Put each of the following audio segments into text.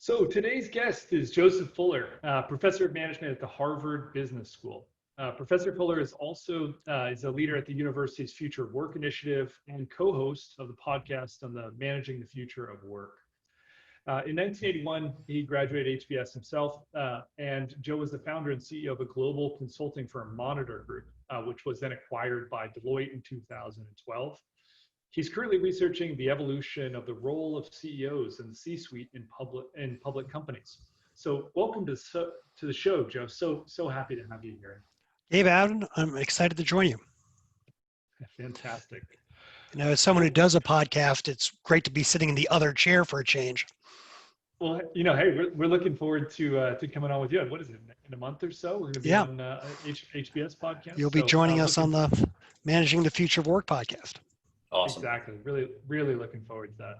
So today's guest is Joseph Fuller, professor of management at the Harvard Business School. Professor Fuller is also is a leader at the university's Future Work Initiative and co-host of the podcast on the Managing the Future of Work. In 1981, he graduated HBS himself, and Joe was the founder and CEO of a global consulting firm, Monitor Group, which was then acquired by Deloitte in 2012. He's currently researching the evolution of the role of CEOs and the C-suite in public companies. So welcome to the show, Joe. So happy to have you here. Dave Allen, I'm excited to join you. Fantastic. You know, as someone who does a podcast, it's great to be sitting in the other chair for a change. Well, you know, hey, we're looking forward to coming on with you. What is it, in a month or so? We're going to be on HBS podcast. You'll be joining us on the Managing the Future of Work podcast. Awesome. Exactly. Really looking forward to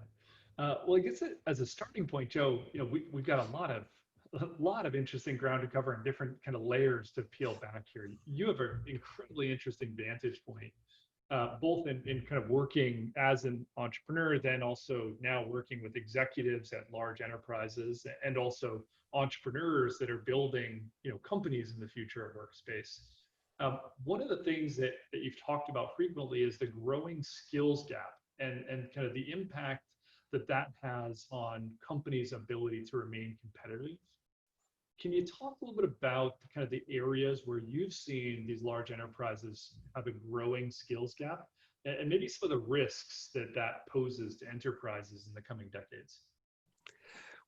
that. Well, I guess as a starting point, Joe, you know, we've got a lot of interesting ground to cover and different kind of layers to peel back here. You have an incredibly interesting vantage point, both in kind of working as an entrepreneur, then also now working with executives at large enterprises and also entrepreneurs that are building, you know, companies in the future of workspace. One of the things that you've talked about frequently is the growing skills gap and kind of the impact that has on companies' ability to remain competitive. Can you talk a little bit about kind of the areas where you've seen these large enterprises have a growing skills gap and maybe some of the risks that poses to enterprises in the coming decades?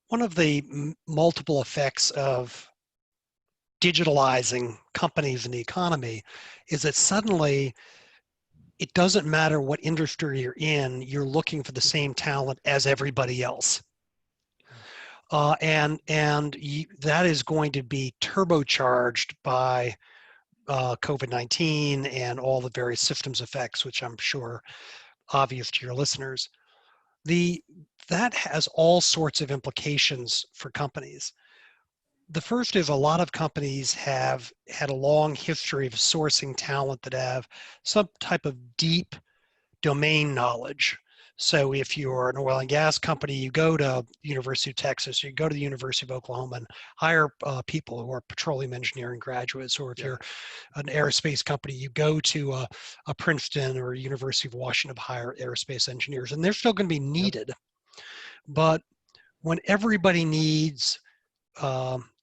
One of the multiple effects of digitalizing companies and the economy is that suddenly it doesn't matter what industry you're in, you're looking for the same talent as everybody else. And that is going to be turbocharged by COVID-19 and all the various systems effects, which I'm sure obvious to your listeners. That has all sorts of implications for companies. The first is a lot of companies have had a long history of sourcing talent that have some type of deep domain knowledge. So if you're an oil and gas company, you go to University of Texas, you go to the University of Oklahoma and hire people who are petroleum engineering graduates. Or if you're an aerospace company, you go to a Princeton or University of Washington to hire aerospace engineers. And they're still going to be needed. But when everybody needs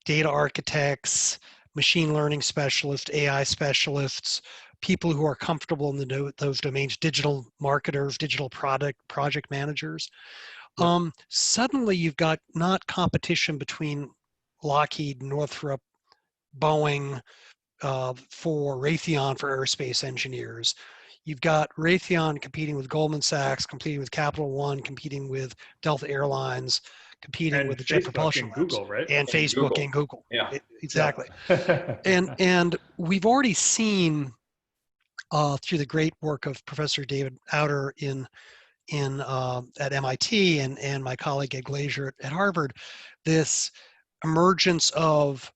data architects, machine learning specialists, AI specialists, people who are comfortable in those domains, digital marketers, digital project managers. Suddenly you've got not competition between Lockheed, Northrop, Boeing, for Raytheon for aerospace engineers. You've got Raytheon competing with Goldman Sachs, competing with Capital One, competing with Delta Airlines, competing with the Jet Propulsion Labs, Google, right? And Facebook and Google. Yeah, exactly. And we've already seen through the great work of Professor David Outer at MIT and my colleague Ed Glazier at Harvard, this emergence of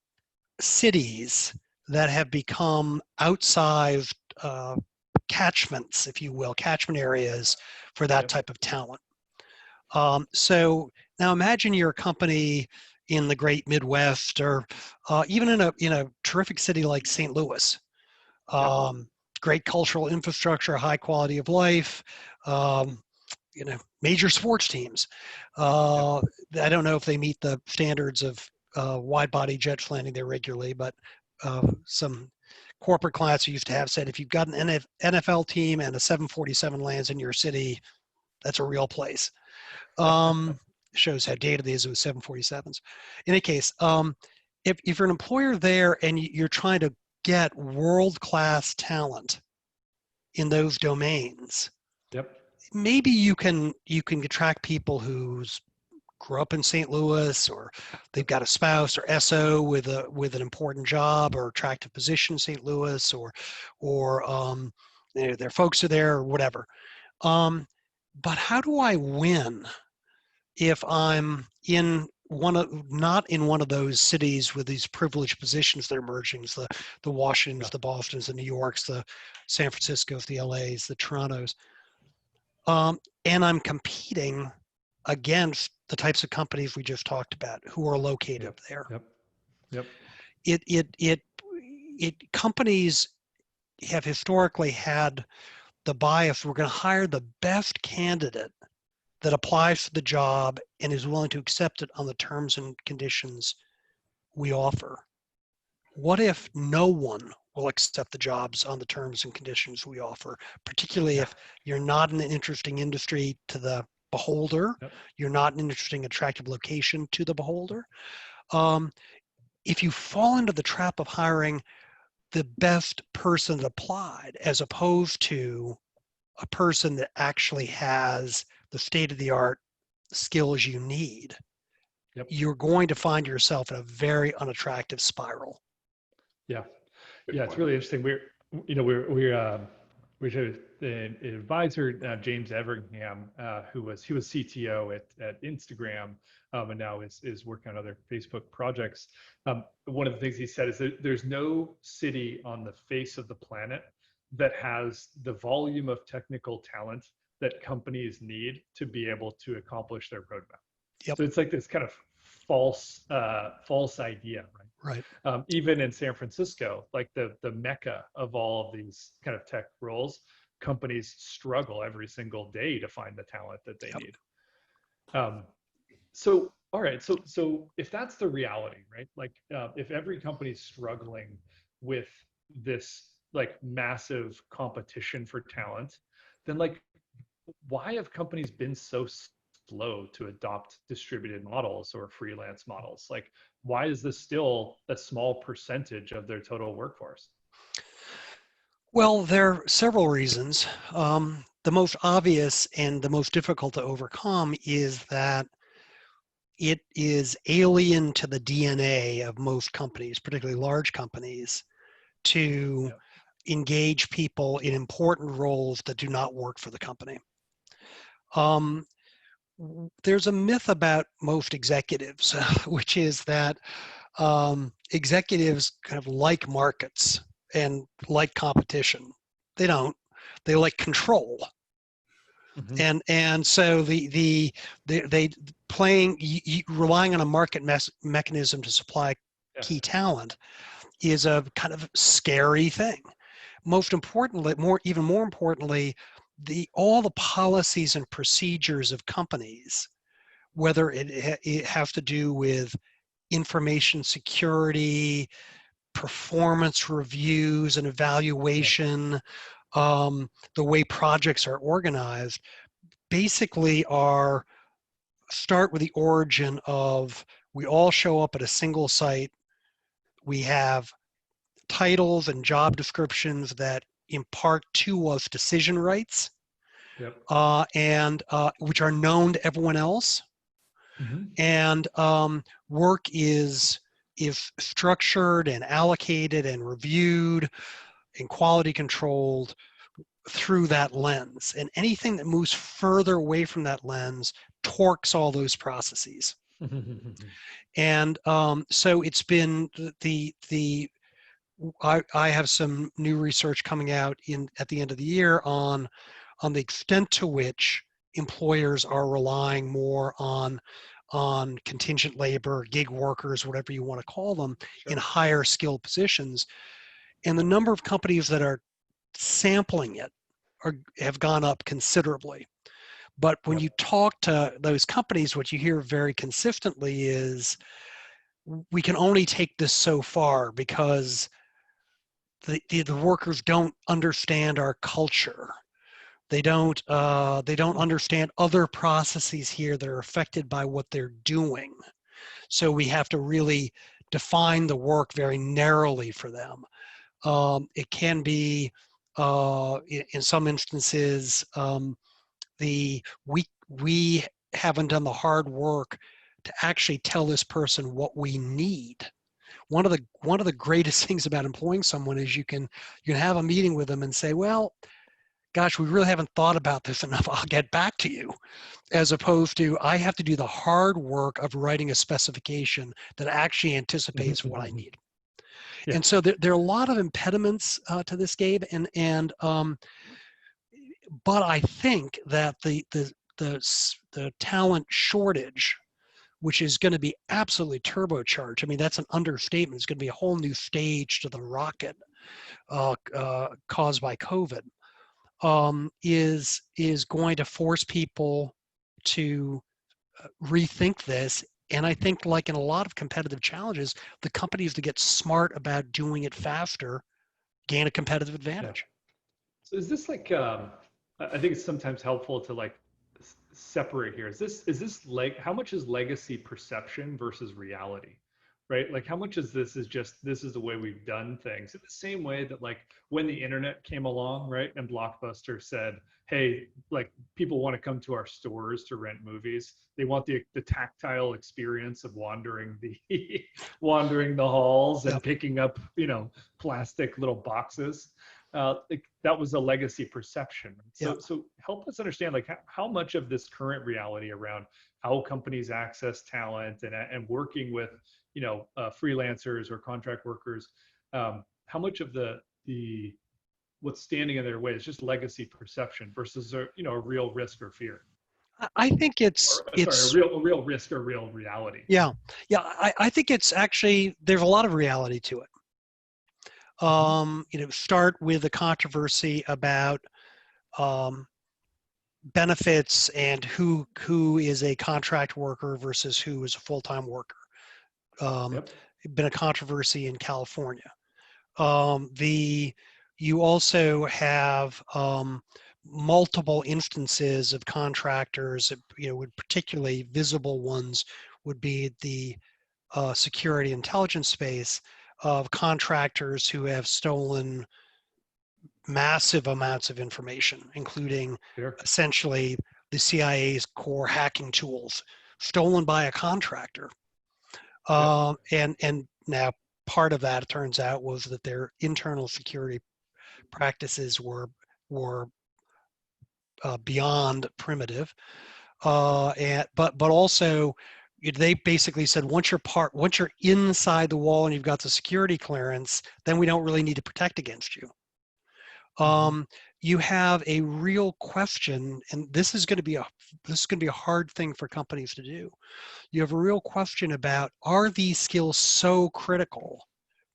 cities that have become outsized catchments, if you will, catchment areas for that type of talent. So now imagine you're a company in the great Midwest or even in a terrific city like St. Louis. Great cultural infrastructure, high quality of life, major sports teams. I don't know if they meet the standards of wide body jets landing there regularly, but some corporate clients who used to have said, if you've got an NFL team and a 747 lands in your city, that's a real place. Shows how dated it is with 747s. In any case, if you're an employer there and you're trying to get world-class talent in those domains, maybe you can attract people who's grew up in St. Louis, or they've got a spouse or SO with an important job or attractive position in St. Louis, or their folks are there or whatever. But how do I win if I'm not in one of those cities with these privileged positions that are emerging, the Washingtons, the Bostons, the New Yorks, the San Franciscos, the LAs, the Torontos, and I'm competing against the types of companies we just talked about who are located Yep. there. Yep. Yep. Companies have historically had the bias, we're going to hire the best candidate that applies for the job and is willing to accept it on the terms and conditions we offer. What if no one will accept the jobs on the terms and conditions we offer, particularly Yeah. if you're not in an interesting industry to the beholder, Yep. you're not in an interesting, attractive location to the beholder. Um, if you fall into the trap of hiring the best person that applied as opposed to a person that actually has the state-of-the-art skills you need, Yep. you're going to find yourself in a very unattractive spiral. Yeah. Good Yeah. It's point. really interesting. We had an advisor, James Everingham, he was CTO at Instagram, and now is working on other Facebook projects. One of the things he said is that there's no city on the face of the planet that has the volume of technical talent that companies need to be able to accomplish their roadmap. Yep. So it's like this kind of false idea, right? Right. Even in San Francisco, like the mecca of all of these kind of tech roles, companies struggle every single day to find the talent that they Yep. need. So all right, so if that's the reality, right? Like if every company's struggling with this like massive competition for talent, then like why have companies been so slow to adopt distributed models or freelance models? Like, why is this still a small percentage of their total workforce? Well, there are several reasons. The most obvious and the most difficult to overcome is that it is alien to the DNA of most companies, particularly large companies, to Yeah. engage people in important roles that do not work for the company. Um, there's a myth about most executives, which is that executives kind of like markets and like competition. They don't. They like control. Mm-hmm. And so they playing relying on a market mechanism to supply Yeah. key talent is a kind of scary thing. Most importantly, even more importantly, all the policies and procedures of companies, whether it has to do with information security, performance reviews and Yeah. evaluation, the way projects are organized, basically start with the origin of we all show up at a single site. We have titles and job descriptions that impart to us decision rights, Yep. and which are known to everyone else. Mm-hmm. And work is structured and allocated and reviewed and quality controlled through that lens. And anything that moves further away from that lens torques all those processes. And so it's been I have some new research coming out at the end of the year on the extent to which employers are relying more on contingent labor, gig workers, whatever you want to call them, Sure. in higher skilled positions. And the number of companies that are sampling it have gone up considerably. But when Yep. you talk to those companies, what you hear very consistently is we can only take this so far because the workers don't understand our culture. They don't understand other processes here that are affected by what they're doing. So we have to really define the work very narrowly for them. It can be, in some instances, we haven't done the hard work to actually tell this person what we need. One of the greatest things about employing someone is you can have a meeting with them and say, well, gosh, we really haven't thought about this enough. I'll get back to you. As opposed to, I have to do the hard work of writing a specification that actually anticipates what I need. Yeah. And so there are a lot of impediments to this, Gabe. But I think that the the talent shortage, which is going to be absolutely turbocharged. I mean, that's an understatement. It's going to be a whole new stage to the rocket caused by COVID. Is going to force people to rethink this. And I think, like in a lot of competitive challenges, the companies that get smart about doing it faster gain a competitive Yeah. advantage. So is this like I think it's sometimes helpful to like separate here. Is this like how much is legacy perception versus reality? Right? Like how much is this is just this is the way we've done things. In the same way that like when the internet came along, right? And Blockbuster said, "Hey, like people want to come to our stores to rent movies. They want the tactile experience of wandering the wandering the halls and Yep. picking up, plastic little boxes." Like that was a legacy perception. Yep. So help us understand like how much of this current reality around how companies access talent and working with freelancers or contract workers, how much of the what's standing in their way is just legacy perception versus a real risk or fear, I think or sorry, it's a real risk or real reality. yeah, yeah. I think it's actually there's a lot of reality to it. Hmm. Start with the controversy about um, benefits and who is a contract worker versus who is a full-time worker. Yep. Been a controversy in California. The You also have multiple instances of contractors. Would particularly visible ones would be the security intelligence space of contractors who have stolen massive amounts of information, including Sure. essentially the CIA's core hacking tools, stolen by a contractor. Yep. And now part of that, it turns out, was that their internal security practices were beyond primitive. But also they basically said once you're inside the wall and you've got the security clearance, then we don't really need to protect against you. Hmm. You have a real question, and this is going to be a hard thing for companies to do. You have a real question about, are these skills so critical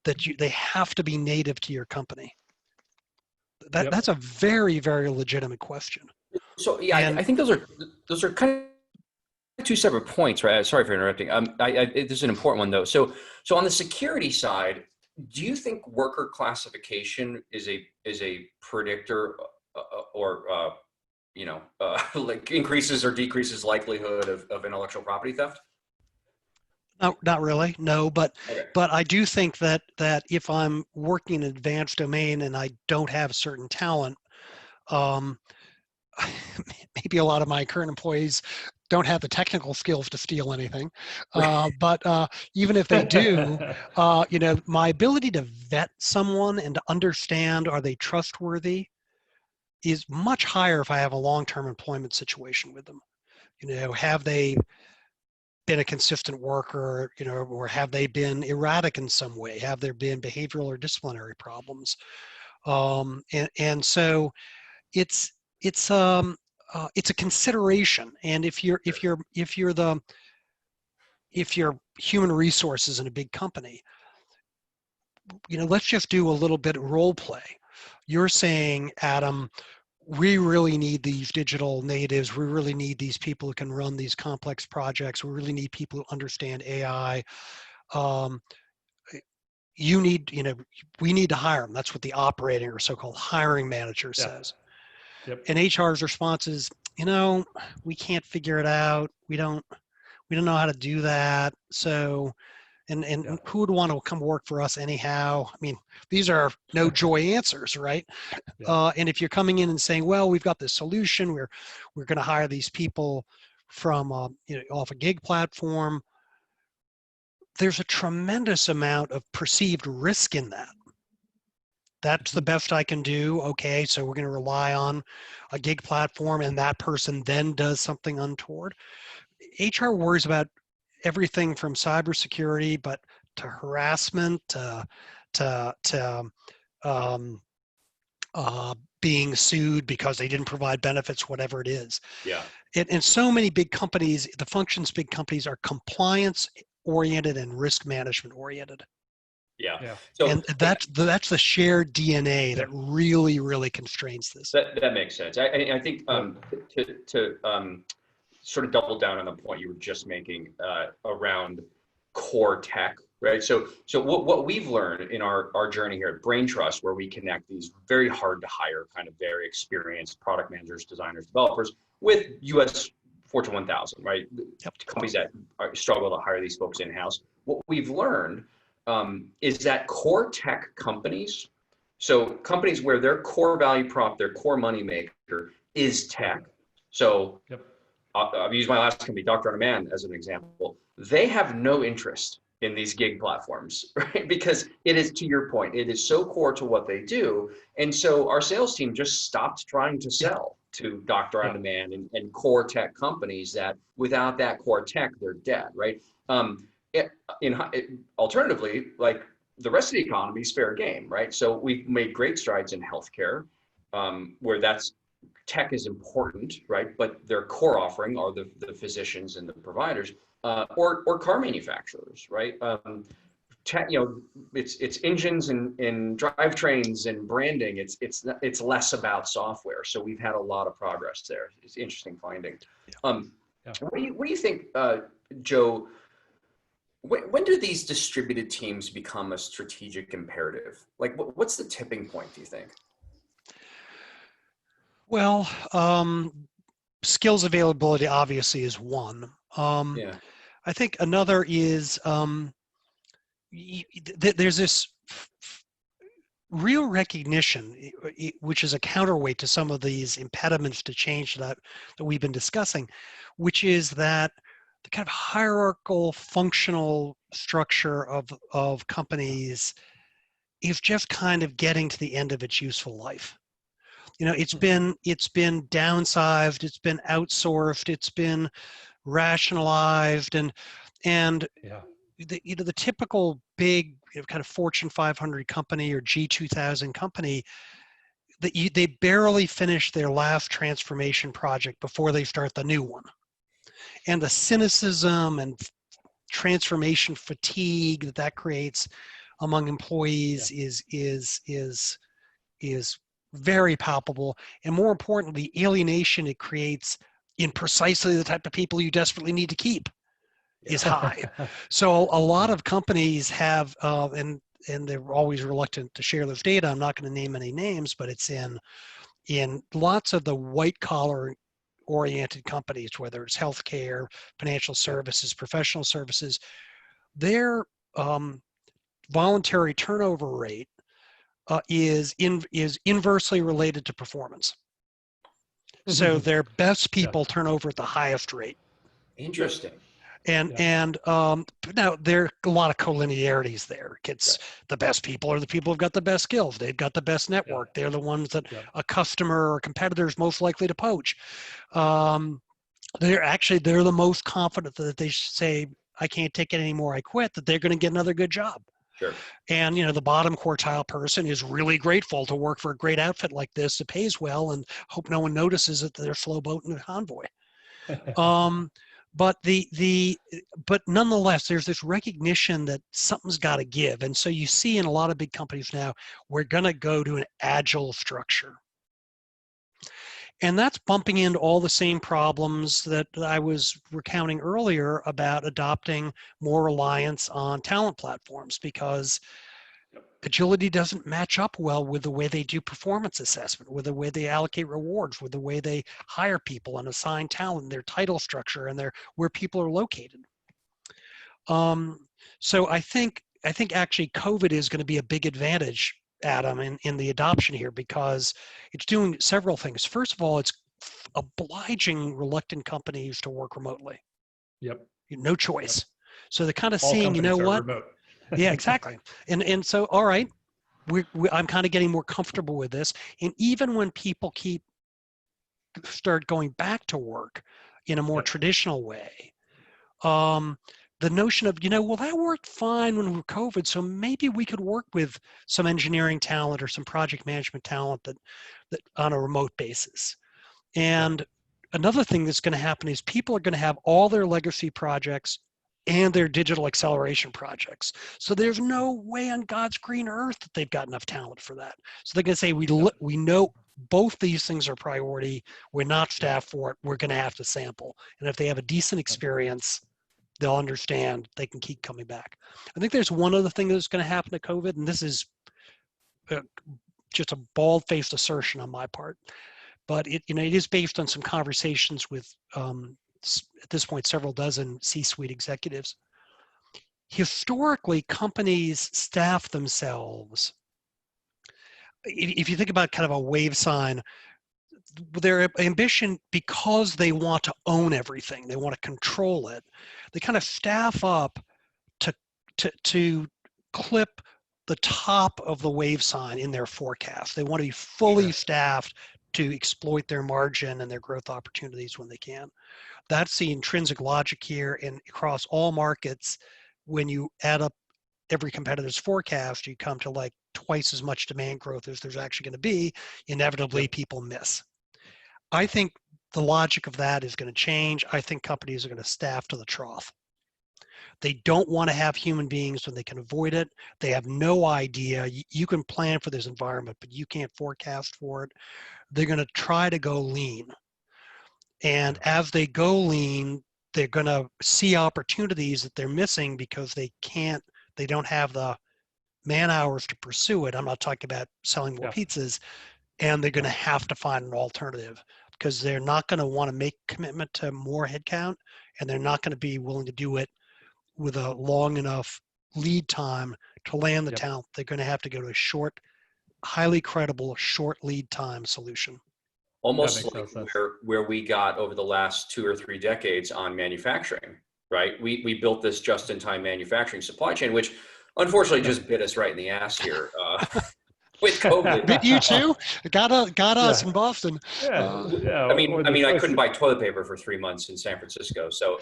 that they have to be native to your company? That's Yep. a very, very legitimate question. So yeah, And I think those are kind of two separate points, right? Sorry for interrupting. This is an important one though. So on the security side, do you think worker classification is a predictor or like increases or decreases likelihood of intellectual property theft? not really, no, but Okay. I do think that if I'm working in an advanced domain and I don't have certain talent, um, maybe a lot of my current employees don't have the technical skills to steal anything. But even if they do, my ability to vet someone and to understand, are they trustworthy, is much higher if I have a long-term employment situation with them. Have they been a consistent worker, or have they been erratic in some way? Have there been behavioral or disciplinary problems? And so it's it's um it's a consideration. And if you're human resources in a big company, let's just do a little bit of role play. You're saying, Adam, we really need these digital natives. We really need these people who can run these complex projects. We really need people who understand AI. Um, we need to hire them. That's what the operating or so-called hiring manager Yeah. says. Yep. And HR's response is, we can't figure it out. We don't know how to do that. So, Yeah. and who would want to come work for us anyhow? I mean, these are no joy answers, right? Yeah. And if you're coming in and saying, well, we've got this solution, we're going to hire these people from off a gig platform, there's a tremendous amount of perceived risk in that. That's the Mhm. best I can do. Okay, so we're going to rely on a gig platform, and that person then does something untoward. HR worries about everything from cybersecurity, but to harassment, to um, being sued because they didn't provide benefits, whatever it is. Yeah. And so many big companies, the functions big companies are compliance oriented and risk management oriented. Yeah. Yeah. So And that's the shared DNA that really, really constrains this. that makes sense. I think to sort of double down on the point you were just making around core tech, right? So what we've learned in our journey here at Brain Trust, where we connect these very hard to hire, kind of very experienced product managers, designers, developers with US Fortune 1000, right? Yep. Companies that struggle to hire these folks in-house. What we've learned is that core tech companies, so companies where their core value prop, their core money maker is tech. So I'll use my last company, Dr. On Demand, as an example. They have no interest in these gig platforms, right? Because it is, to your point, it is so core to what they do. And so our sales team just stopped trying to sell to Dr. On Demand and core tech companies that without that core tech, they're dead, right? Alternatively, like the rest of the economy is fair game, right? So we've made great strides in healthcare, where that's tech is important, right? But their core offering are the physicians and the providers, or car manufacturers, right? Tech, it's engines and drivetrains and branding. It's less about software. So we've had a lot of progress there. It's interesting finding. What do you think, Joe? When do these distributed teams become a strategic imperative? Like, what's the tipping point, do you think? Well, skills availability obviously is one. I think another is there's this real recognition, which is a counterweight to some of these impediments to change that we've been discussing, which is that the kind of hierarchical functional structure of companies is just kind of getting to the end of its useful life. It's been downsized, it's been outsourced, it's been rationalized, and the typical big kind of Fortune 500 company or G2000 company, they barely finish their last transformation project before they start the new one. And the cynicism and transformation fatigue that creates among employees is very palpable. And more importantly, the alienation it creates in precisely the type of people you desperately need to keep is high. So a lot of companies have, and they're always reluctant to share this data. I'm not going to name any names, but it's in lots of the white collar oriented companies, whether it's healthcare, financial services, professional services, their voluntary turnover rate is inversely related to performance. So their best people turn over at the highest rate. Interesting. And now there are a lot of collinearities there. It's the best people are the people who've got the best skills. They've got the best network. They're the ones that a customer or competitor is most likely to poach. They're the most confident that they say, I can't take it anymore, I quit, that they're going to get another good job. Sure. And the bottom quartile person is really grateful to work for a great outfit like this that pays well and hope no one notices that they're slow boating a convoy. But but nonetheless, there's this recognition that something's got to give. And so you see in a lot of big companies now, we're going to go to an agile structure. And that's bumping into all the same problems that I was recounting earlier about adopting more reliance on talent platforms, because agility doesn't match up well with the way they do performance assessment, with the way they allocate rewards, with the way they hire people and assign talent, their title structure, and where people are located. So I think actually COVID is going to be a big advantage, Adam, in the adoption here, because it's doing several things. First of all, it's obliging reluctant companies to work remotely. No choice. So they're kind of seeing, what? Remote. Yeah, exactly. And so, all right, I'm kind of getting more comfortable with this. And even when people start going back to work in a more traditional way, the notion of, well, that worked fine when we were COVID, so maybe we could work with some engineering talent or some project management talent that on a remote basis. And another thing that's going to happen is people are going to have all their legacy projects and their digital acceleration projects. So there's no way on God's green earth that they've got enough talent for that. So they're going to say, we know both these things are priority. We're not staffed for it. We're going to have to sample. And if they have a decent experience, they'll understand they can keep coming back. I think there's one other thing that's going to happen to COVID, and this is just a bald-faced assertion on my part, but it is based on some conversations with, at this point, several dozen C-suite executives. Historically, companies staff themselves. If you think about kind of a wave sign, their ambition, because they want to own everything, they want to control it, they kind of staff up to clip the top of the wave sign in their forecast. They want to be fully staffed to exploit their margin and their growth opportunities when they can. That's the intrinsic logic here, and across all markets, when you add up every competitor's forecast, you come to like twice as much demand growth as there's actually going to be. Inevitably, people miss. I think the logic of that is going to change. I think companies are going to staff to the trough. They don't want to have human beings when they can avoid it. They have no idea. You can plan for this environment, but you can't forecast for it. They're going to try to go lean. And as they go lean, they're going to see opportunities that they're missing because they don't have the man hours to pursue it. I'm not talking about selling more pizzas. And they're going to have to find an alternative because they're not going to want to make commitment to more headcount, and they're not going to be willing to do it with a long enough lead time to land the talent. They're going to have to go to a short, highly credible, short lead time solution. Almost like where we got over the last 2 or 3 decades on manufacturing, right? We built this just-in-time manufacturing supply chain, which unfortunately just bit us right in the ass here with COVID. Bit you too? Got us in Boston. I mean, I couldn't buy toilet paper for 3 months in San Francisco. So,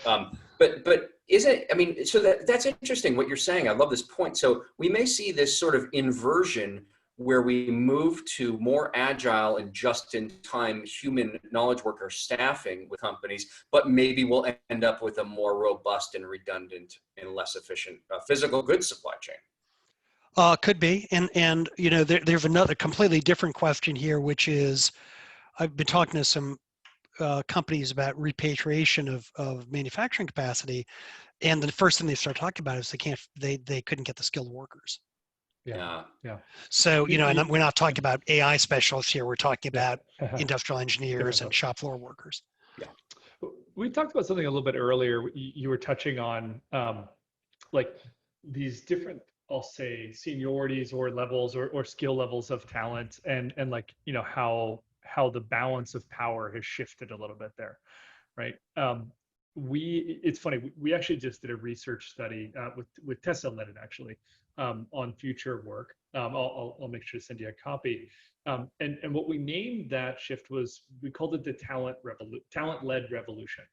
but isn't, I mean, so that's interesting what you're saying. I love this point. So we may see this sort of inversion where we move to more agile and just-in-time human knowledge worker staffing with companies, but maybe we'll end up with a more robust and redundant and less efficient physical goods supply chain. Could be, and there's another completely different question here, which is, I've been talking to some companies about repatriation of manufacturing capacity, and the first thing they start talking about is they couldn't get the skilled workers. Yeah. So, and we're not talking about AI specialists here. We're talking about industrial engineers and shop floor workers. Yeah. We talked about something a little bit earlier. You were touching on like these different, I'll say, seniorities or levels or skill levels of talent, and like, how the balance of power has shifted a little bit there, right? It's funny, we actually just did a research study with Tessa led it actually, on future work. I'll make sure to send you a copy. And what we named that shift was, we called it the talent-led revolution.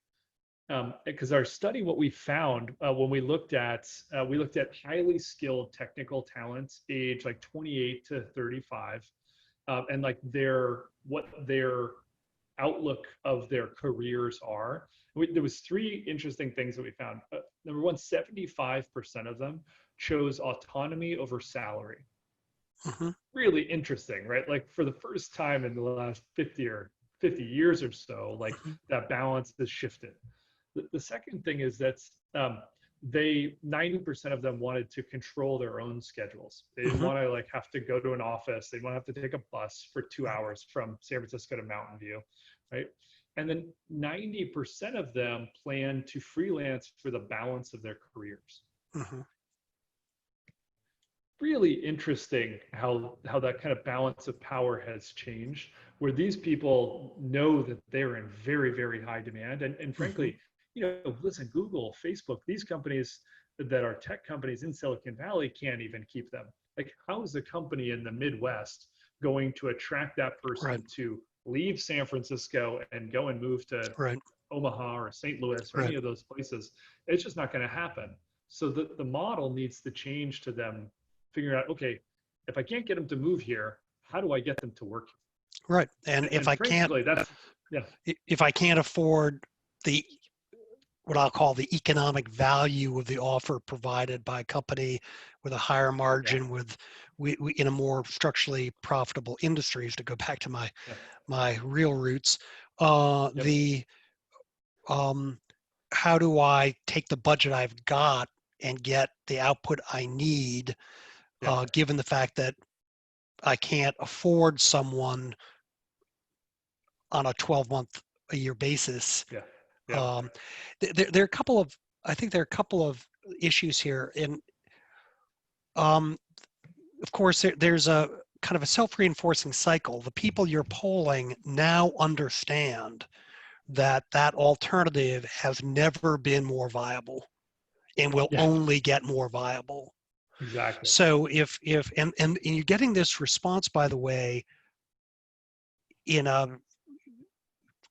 Because our study, what we found when we looked at highly skilled technical talents, age like 28 to 35, and like what their outlook of their careers are. There was 3 interesting things that we found. Number one, 75% of them chose autonomy over salary. Mm-hmm. Really interesting, right? Like for the first time in the last 50 years or so, like that balance has shifted. The second thing is that 90% of them wanted to control their own schedules. They didn't want to like have to go to an office. They didn't want to have to take a bus for 2 hours from San Francisco to Mountain View, right? And then 90% of them plan to freelance for the balance of their careers. Mm-hmm. Really interesting how that kind of balance of power has changed, where these people know that they're in very, very high demand. And frankly, listen, Google, Facebook, these companies that are tech companies in Silicon Valley can't even keep them. Like, how is a company in the Midwest going to attract that person to leave San Francisco and go and move to Omaha or St. Louis or Right. any of those places. It's just not going to happen. So the model needs to change to them figuring out, okay, if I can't get them to move here, how do I get them to work Right. And here? if And I can't, frankly, that's, yeah, if I can't afford the what I'll call the economic value of the offer provided by a company with a higher margin, yeah, with we in a more structurally profitable industries, to go back to my yeah, real roots, yep, the how do I take the budget I've got and get the output I need, yeah, given the fact that I can't afford someone on a 12-month a year basis. yeah, yeah, Um, there are a couple of, I think there are a couple of issues here. And um, of course, there's a kind of a self-reinforcing cycle. The people you're polling now understand that that alternative has never been more viable and will yeah, only get more viable. exactly. So if and you're getting this response, by the way, in a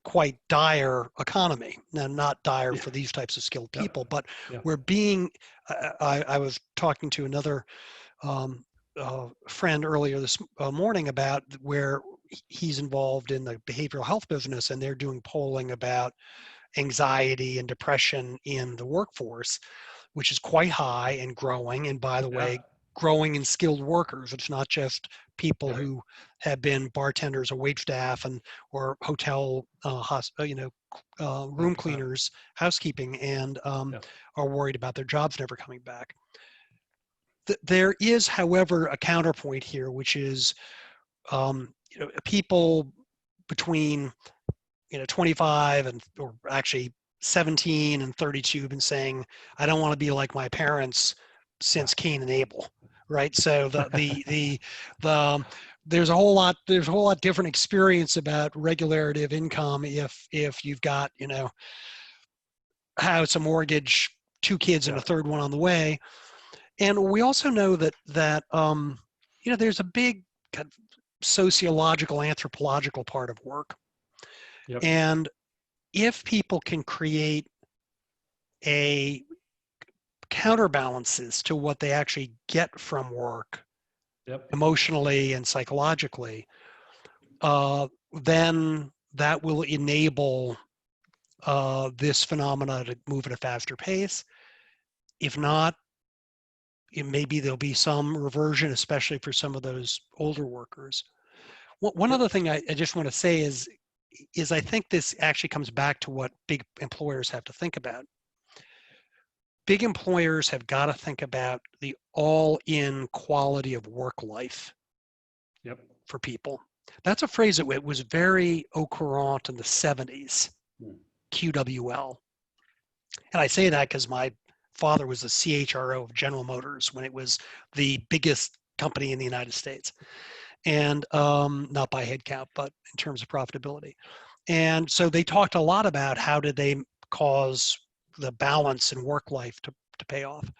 quite dire economy. Now, not dire Yeah, for these types of skilled yeah, people, but yeah, we're being. I was talking to another um, friend earlier this morning about where he's involved in the behavioral health business, and they're doing polling about anxiety and depression in the workforce, which is quite high and growing. And by the yeah, way, growing in skilled workers. It's not just people yeah, who have been bartenders or wait staff and or hotel, room cleaners, housekeeping, and yeah, are worried about their jobs never coming back. There is, however, a counterpoint here, which is people between 25 and or actually 17 and 32 have been saying, I don't want to be like my parents yeah. since Cain and Abel, right? So the there's a whole lot different experience about regularity of income if you've got house, a mortgage, two kids, and Yeah. a third one on the way. And we also know that there's a big kind of sociological, anthropological part of work, Yep. and if people can create a counterbalances to what they actually get from work Yep. emotionally and psychologically, then that will enable this phenomena to move at a faster pace. If not, maybe there'll be some reversion, especially for some of those older workers. One Yep. other thing I just want to say is I think this actually comes back to what big employers have to think about. Big employers have got to think about the all-in quality of work life Yep. for people. That's a phrase that was very au courant in the 70s, Hmm. QWL. And I say that because my father was the CHRO of General Motors when it was the biggest company in the United States. And not by headcount, but in terms of profitability. And so they talked a lot about how did they cause the balance in work life to pay off.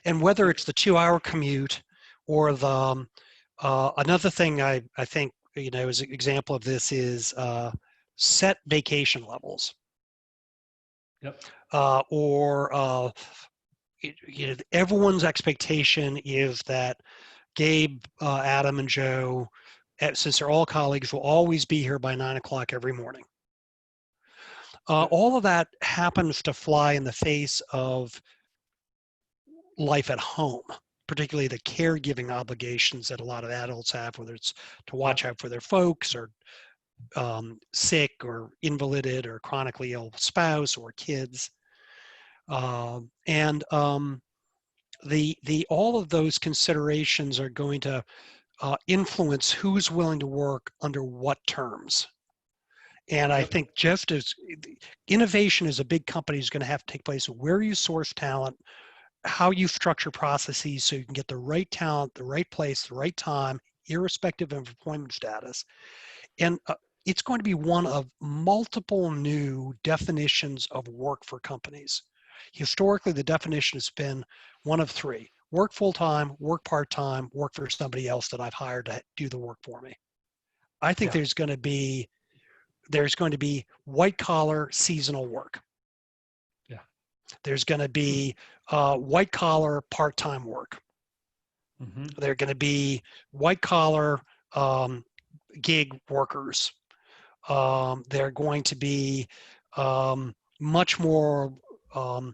And whether Yep. it's the 2-hour commute or the another thing I think is an example of this is set vacation levels, Yep. or everyone's expectation is that Gabe, Adam, and Joe, since they're all colleagues, will always be here by 9 o'clock every morning. Yep. All of that happens to fly in the face of life at home, particularly the caregiving obligations that a lot of adults have, whether it's to watch Yep. out for their folks or sick or invalided or chronically ill spouse or kids. And the all of those considerations are going to influence who's willing to work under what terms. And I Yep. think just as innovation as a big company is going to have to take place where you source talent, how you structure processes so you can get the right talent, the right place, the right time, irrespective of employment status. And it's going to be one of multiple new definitions of work for companies. Historically, the definition has been one of three: work full-time, work part-time, work for somebody else that I've hired to do the work for me. I think Yeah. there's going to be there's going to be white collar seasonal work. Yeah. There's going to be white collar part-time work. Mm-hmm. They're going to be white collar gig workers. They're going to be much more, uh,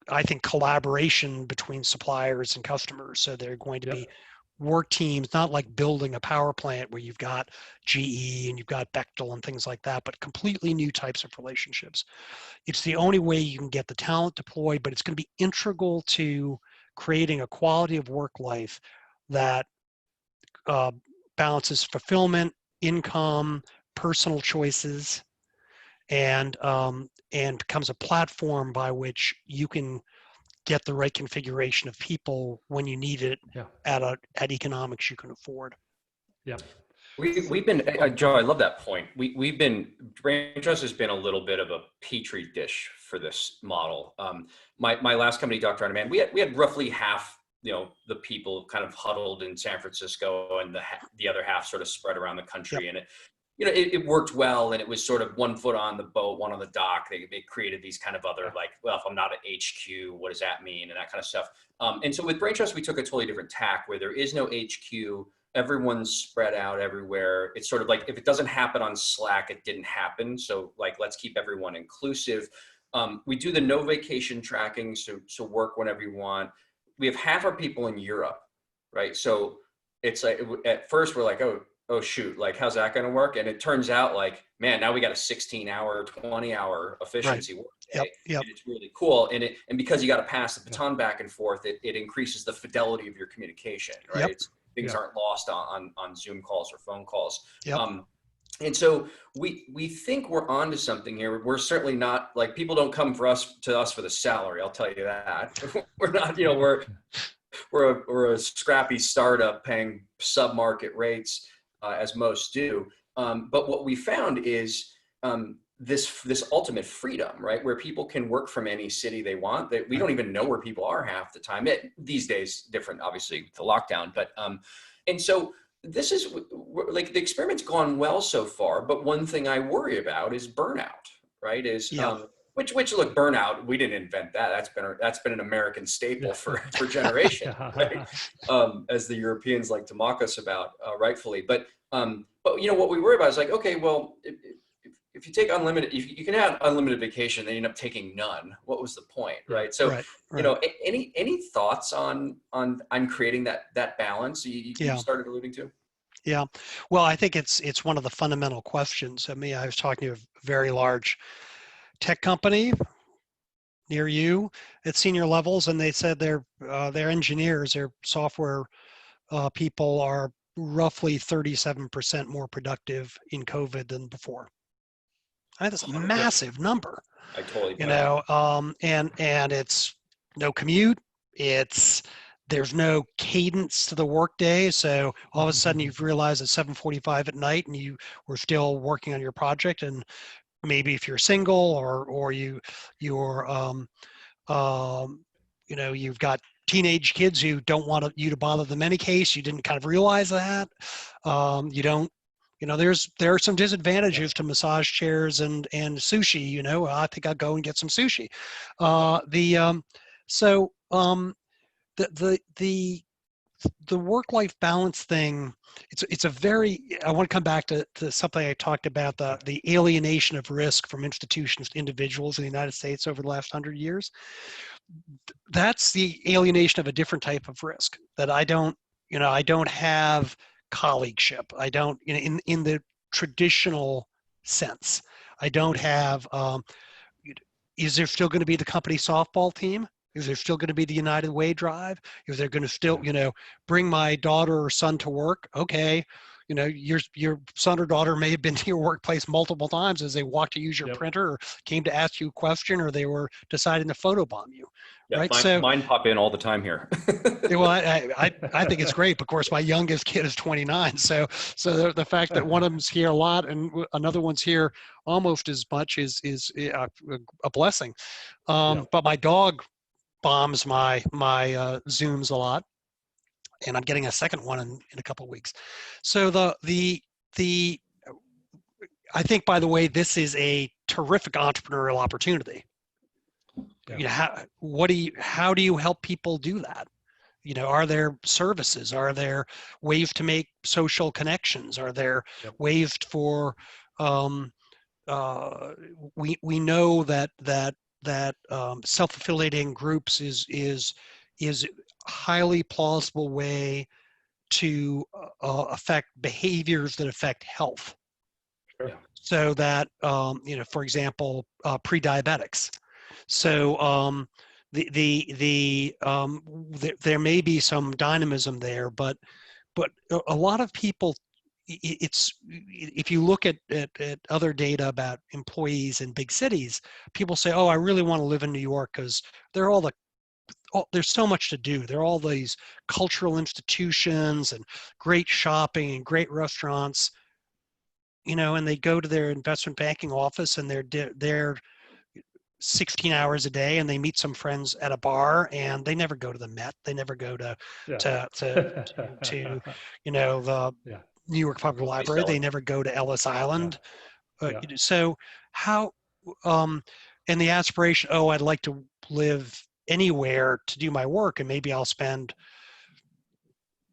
I think, collaboration between suppliers and customers. So they're going to be work teams, not like building a power plant where you've got GE and you've got Bechtel and things like that, but completely new types of relationships. It's the only way you can get the talent deployed, but it's going to be integral to creating a quality of work life that balances fulfillment, income, personal choices, and becomes a platform by which you can get the right configuration of people when you need it at economics you can afford. Yeah. We've been, Joe, I love that point. We've been, Brain Trust has been a little bit of a petri dish for this model. My last company, Dr. On Demand, we had roughly half, the people kind of huddled in San Francisco, and the other half sort of spread around the country. Yep. And it worked well, and it was sort of one foot on the boat, one on the dock. They created these kind of other, like, well, if I'm not at HQ, what does that mean? And that kind of stuff. And so with Brain Trust, we took a totally different tack where there is no HQ. Everyone's spread out everywhere. It's sort of like, if it doesn't happen on Slack, it didn't happen. So like, let's keep everyone inclusive. We do the no vacation tracking. So work whenever you want. We have half our people in Europe, right? So it's like, at first we're like, oh shoot, like, how's that going to work? And it turns out like, man, now we got a 16-hour, 20-hour efficiency work day. Yep. And it's really cool. And because you got to pass the baton back and forth, it increases the fidelity of your communication, right? Yep. Things aren't lost on Zoom calls or phone calls. Yep. And so we think we're onto something here. We're certainly not, like, people don't come to us for the salary. I'll tell you that. We're not, we're a scrappy startup paying sub-market rates, as most do. But what we found is this ultimate freedom, right? Where people can work from any city they want. We don't even know where people are half the time. These days, different, obviously, with the lockdown. But and so this is like, the experiment's gone well so far. But one thing I worry about is burnout, right? Which look, burnout, we didn't invent that. That's been an American staple for generations, right? As the Europeans like to mock us about, rightfully. But what we worry about is like, okay, well, if you take unlimited, you can have unlimited vacation, then you end up taking none. What was the point, right? So, right. Any thoughts on creating that balance you started alluding to? Yeah, well, I think it's one of the fundamental questions. I mean, I was talking to a very large tech company near you at senior levels, and they said their engineers, their software people are roughly 37% more productive in COVID than before. I mean, that's a massive number. I totally and it's no commute. There's no cadence to the workday. So all of a sudden you've realized at 7:45 at night and you were still working on your project. And maybe if you're single or you've got teenage kids who don't want you to bother them any case, you didn't kind of realize that. There are some disadvantages to massage chairs and sushi. I think I'll go and get some sushi. The work-life balance thing, I want to come back to something I talked about, the alienation of risk from institutions to individuals in the United States over the last 100 years. That's the alienation of a different type of risk that I don't have colleagueship. I don't, in the traditional sense, I don't have, is there still going to be the company softball team? Is there still going to be the United Way drive? Is there going to still, bring my daughter or son to work? Okay. Your son or daughter may have been to your workplace multiple times as they walked to use your printer or came to ask you a question, or they were deciding to photobomb you. Right. Mine pop in all the time here. Well, I think it's great. Of course, my youngest kid is 29. So the fact that one of them's here a lot and another one's here almost as much is a blessing. But my dog bombs my Zooms a lot, and I'm getting a second one in a couple of weeks. So the I think, by the way, this is a terrific entrepreneurial opportunity. Yeah. You know, how do you help people do that? You know, are there services? Are there ways to make social connections? Are there Yep. ways for um, we know that self-affiliating groups is a highly plausible way to affect behaviors that affect health. Sure. Yeah. So that you know, for example, pre-diabetics. So there may be some dynamism there, but a lot of people, it's if you look at other data about employees in big cities, people say, oh, I really want to live in New York because there are there's so much to do. There are all these cultural institutions and great shopping and great restaurants, you know, and they go to their investment banking office and they're 16 hours a day and they meet some friends at a bar and they never go to the Met. They never go to Yeah. to you know, the Yeah. New York Public Movie Library. They stellar. never go to Ellis Yeah. Island. Yeah. So how um, and the aspiration, oh, I'd like to live anywhere to do my work, and maybe I'll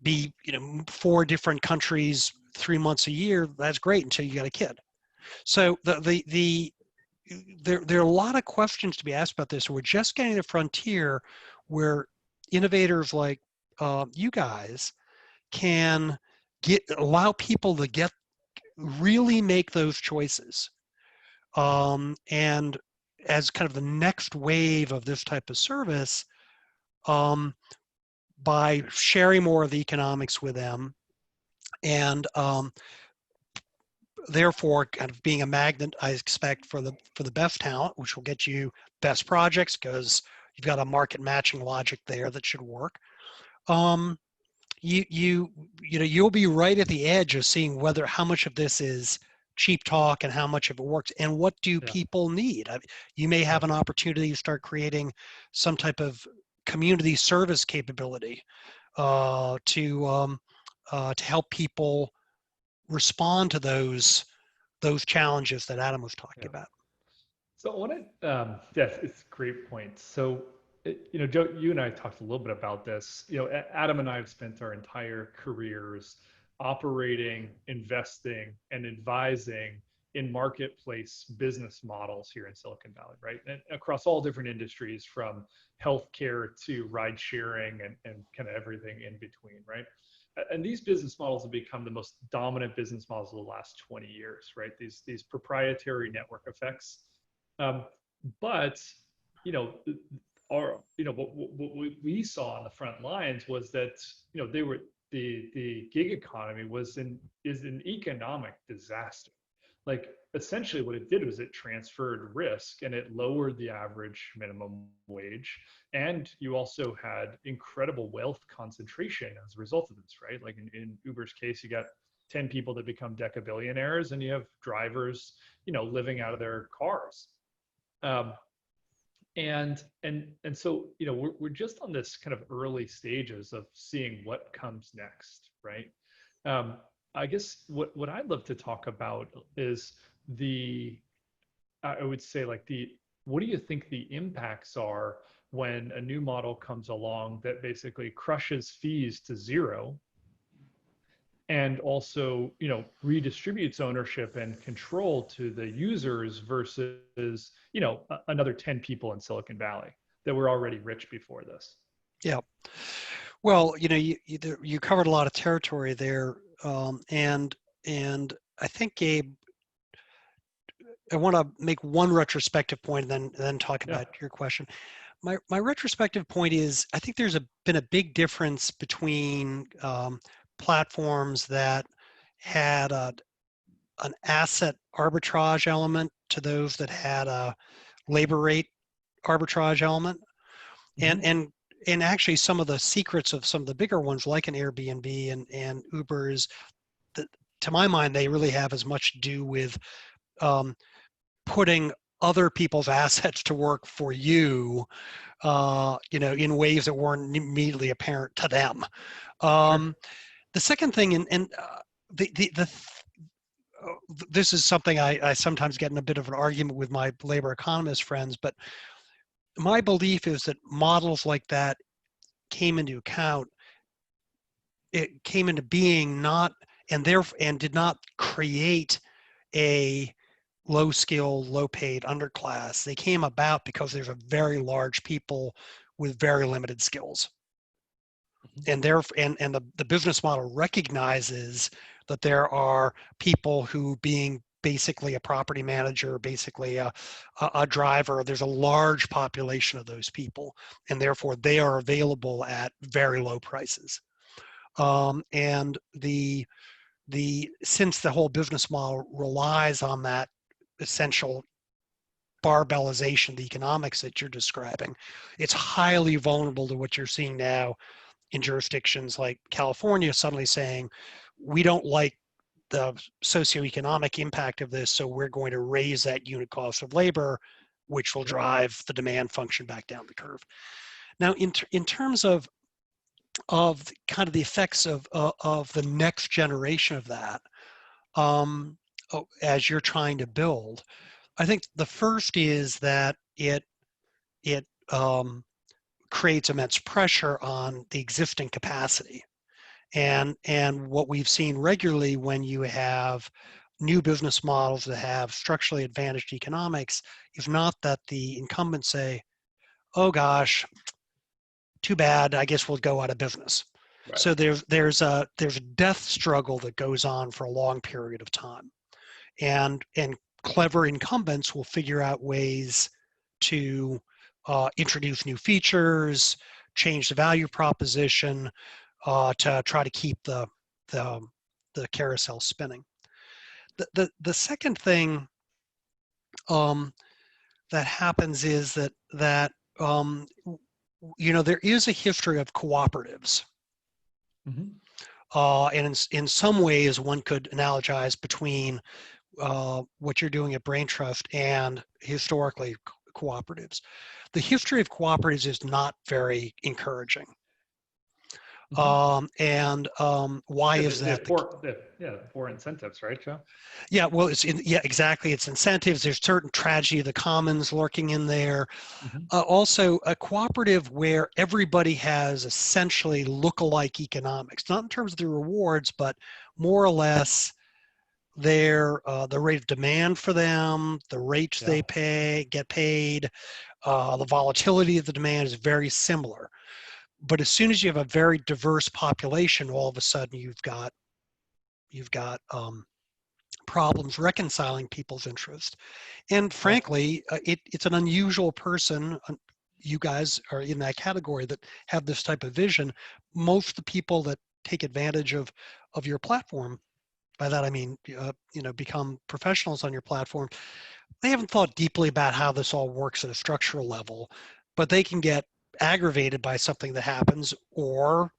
be, you know, 4 different countries 3 months a year. That's great until you got a kid. So there are a lot of questions to be asked about this. We're just getting the frontier where innovators like you guys can allow people to really make those choices. And as kind of the next wave of this type of service, um, by sharing more of the economics with them, and therefore kind of being a magnet, I expect, for the best talent, which will get you best projects because you've got a market matching logic there that should work. Um, you know, you'll be right at the edge of seeing whether how much of this is cheap talk and how much of it works, and what do Yeah. people need. You may have Yeah. an opportunity to start creating some type of community service capability to help people respond to those challenges that Adam was talking Yeah. about. So I want to, yes, it's a great point. So, you know, Joe, you and I talked a little bit about this. You know, Adam and I have spent our entire careers operating, investing, and advising in marketplace business models here in Silicon Valley, right? And across all different industries, from healthcare to ride sharing and kind of everything in between, right? And these business models have become the most dominant business models of the last 20 years, right? These proprietary network effects, um, but you know, what we saw on the front lines was that, you know, they were the gig economy is an economic disaster. Like, essentially what it did was it transferred risk and it lowered the average minimum wage, and you also had incredible wealth concentration as a result of this, right? Like in Uber's case, you got 10 people that become decabillionaires, and you have drivers, you know, living out of their cars. Um, and so, you know, we're just on this kind of early stages of seeing what comes next, right? Um, I guess what I'd love to talk about is I would say, like, what do you think the impacts are when a new model comes along that basically crushes fees to zero, and also, you know, redistributes ownership and control to the users versus, you know, another 10 people in Silicon Valley that were already rich before this? Yeah. Well, you know, you covered a lot of territory there, and I think, Gabe, I want to make one retrospective point and then talk Yeah. about your question. My retrospective point is, I think there's been a big difference between platforms that had an asset arbitrage element to those that had a labor rate arbitrage element. And Mhm. and actually, some of the secrets of some of the bigger ones, like an Airbnb and Uber, is that, to my mind, they really have as much to do with um, putting other people's assets to work for you, you know, in ways that weren't immediately apparent to them. Sure. The second thing, and the this is something I sometimes get in a bit of an argument with my labor economist friends, but my belief is that models like that came into account, it came into being not, and did not create a low skill, low paid underclass. They came about because there's a very large people with very limited skills. And the business model recognizes that there are people who, being basically a property manager, basically a driver, there's a large population of those people, and therefore they are available at very low prices. And since the whole business model relies on that essential barbellization of the economics that you're describing, it's highly vulnerable to what you're seeing now in jurisdictions like California suddenly saying, we don't like the socioeconomic impact of this, so we're going to raise that unit cost of labor, which will drive the demand function back down the curve. Now, in terms of kind of the effects of the next generation of that, as you're trying to build, I think the first is that it creates immense pressure on the existing capacity. And what we've seen regularly when you have new business models that have structurally advantaged economics is not that the incumbents say, oh gosh, too bad, I guess we'll go out of business. Right. So there's a death struggle that goes on for a long period of time. And clever incumbents will figure out ways to introduce new features, change the value proposition, to try to keep the carousel spinning. The second thing that happens is that there is a history of cooperatives. Mm-hmm. And in some ways, one could analogize between what you're doing at Brain Trust and historically cooperatives. The history of cooperatives is not very encouraging. Mm-hmm. Why is that? Poor incentives, right, Joe? Yeah, well, exactly. It's incentives. There's certain tragedy of the commons lurking in there. Mm-hmm. Also, a cooperative where everybody has essentially look-alike economics, not in terms of the rewards, but more or less the rate of demand for them, the rates they get paid, the volatility of the demand is very similar. But as soon as you have a very diverse population, all of a sudden you've got problems reconciling people's interests. And frankly, it's an unusual person. You guys are in that category that have this type of vision. Most of the people that take advantage of your platform, by that I mean, become professionals on your platform, they haven't thought deeply about how this all works at a structural level, but they can get aggravated by something that happens, or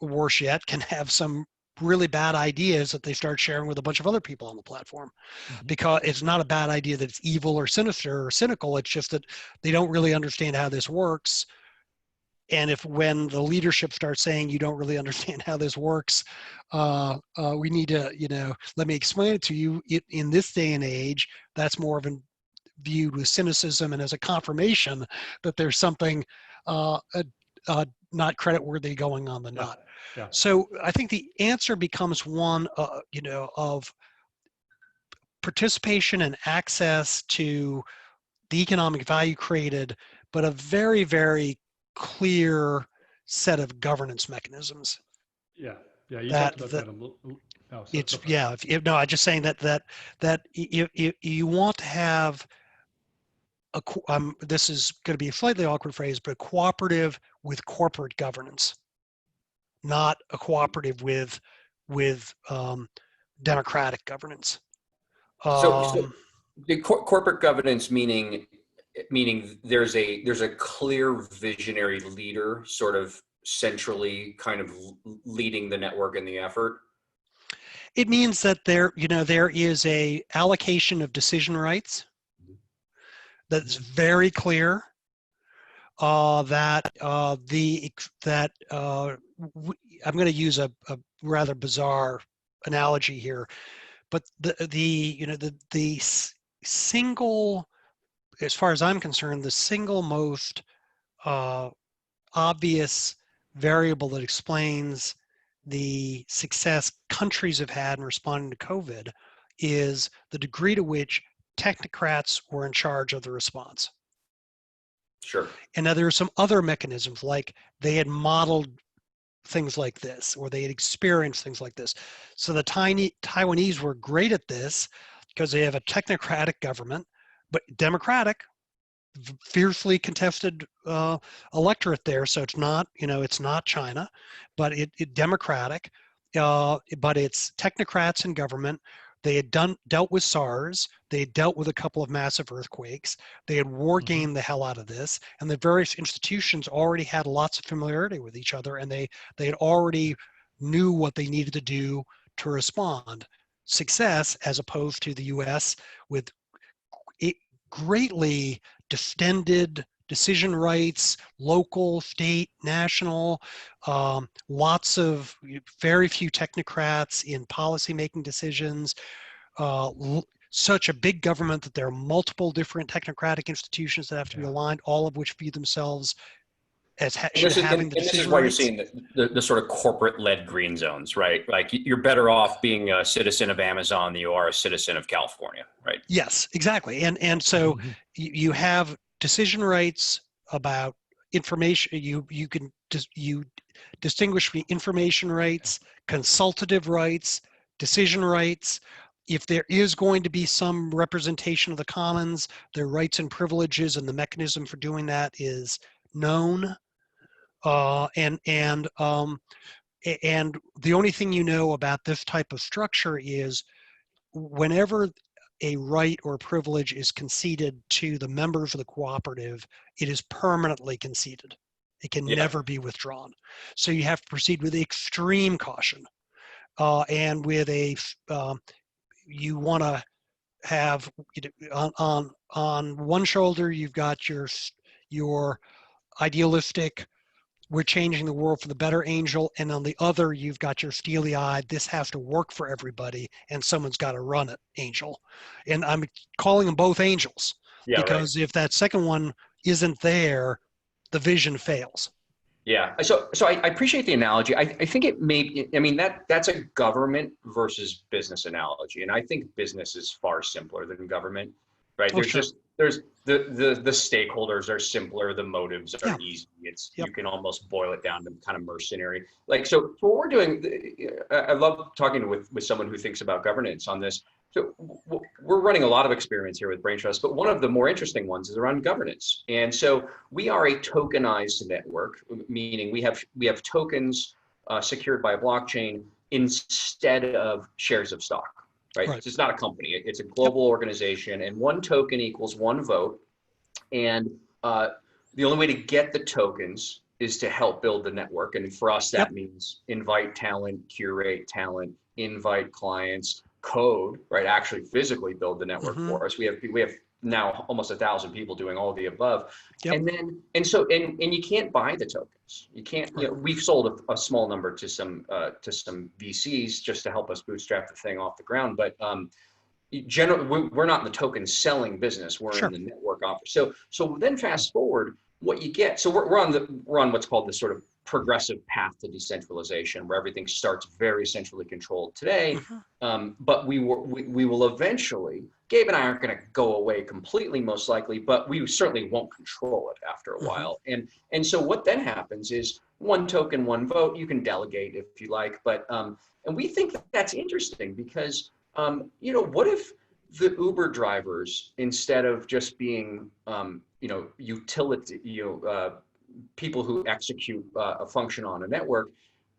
worse yet, can have some really bad ideas that they start sharing with a bunch of other people on the platform. Mm-hmm. Because it's not a bad idea that it's evil or sinister or cynical. It's just that they don't really understand how this works. And when the leadership starts saying, you don't really understand how this works, we need to, let me explain it to you. In this day and age, that's more of an viewed with cynicism and as a confirmation that there's something not creditworthy going on the knot. Yeah. So I think the answer becomes one, of participation and access to the economic value created, but a very, very clear set of governance mechanisms. Yeah. You talked about that a little. I'm just saying that you want to have this is going to be a slightly awkward phrase, but a cooperative with corporate governance, not a cooperative with democratic governance. So the corporate governance meaning there's a clear visionary leader sort of centrally kind of leading the network and the effort. It means that there is a allocation of decision rights that's very clear. I'm going to use a rather bizarre analogy here, but single, as far as I'm concerned, the single most obvious variable that explains the success countries have had in responding to COVID is the degree to which technocrats were in charge of the response. Sure. And now there are some other mechanisms, like they had modeled things like this, or they had experienced things like this. So the Taiwanese were great at this because they have a technocratic government, but democratic, fiercely contested electorate there. So it's not, it's not China, but it democratic, but it's technocrats in government. They had dealt with SARS. They had dealt with a couple of massive earthquakes. They had war gamed the hell out of this, and the various institutions already had lots of familiarity with each other, and they had already knew what they needed to do to respond. Success, as opposed to the U.S. with greatly distended decision rights, local, state, national, very few technocrats in policy-making decisions, such a big government that there are multiple different technocratic institutions that have to be aligned, all of which view themselves as having the decision this is why rights. you're seeing the sort of corporate-led green zones, right? Like you're better off being a citizen of Amazon than you are a citizen of California, right? Yes, exactly. And so you have decision rights about information. You distinguish between information rights, consultative rights, decision rights. If there is going to be some representation of the commons, their rights and privileges, and the mechanism for doing that is known. And the only thing you know about this type of structure is whenever a right or privilege is conceded to the members of the cooperative, it is permanently conceded. It can never be withdrawn. So you have to proceed with extreme caution. And with you want to have, on one shoulder, you've got your idealistic, we're changing the world for the better angel, and on the other you've got your steely-eyed, this has to work for everybody and someone's got to run it angel. And I'm calling them both angels, because if that second one isn't there, the vision fails. Yeah. So I appreciate the analogy. I think it may, I mean, that's a government versus business analogy. And I think business is far simpler than government, right? There's the stakeholders are simpler. The motives are easy. You can almost boil it down to kind of mercenary. Like, so what we're doing, I love talking with someone who thinks about governance on this. So we're running a lot of experiments here with Brain Trust, but one of the more interesting ones is around governance. And so we are a tokenized network, meaning we have tokens secured by a blockchain instead of shares of stock, right? So it's not a company, it's a global organization, and one token equals one vote. And the only way to get the tokens is to help build the network. And for us, that means invite talent, curate talent, invite clients, code, right? Actually physically build the network for us. We have now almost 1,000 people doing all of the above. And you can't buy the tokens. You can't, we've sold a small number to some VCs just to help us bootstrap the thing off the ground. But generally, we're not in the token selling business. We're in the network offer. So then fast forward, what you get. So we're on what's called the sort of progressive path to decentralization, where everything starts very centrally controlled today. But we will eventually, Gabe and I aren't going to go away completely, most likely, but we certainly won't control it after a while. And so what then happens is one token, one vote. You can delegate if you like, but and we think that's interesting because what if the Uber drivers, instead of just being utility, people who execute a function on a network,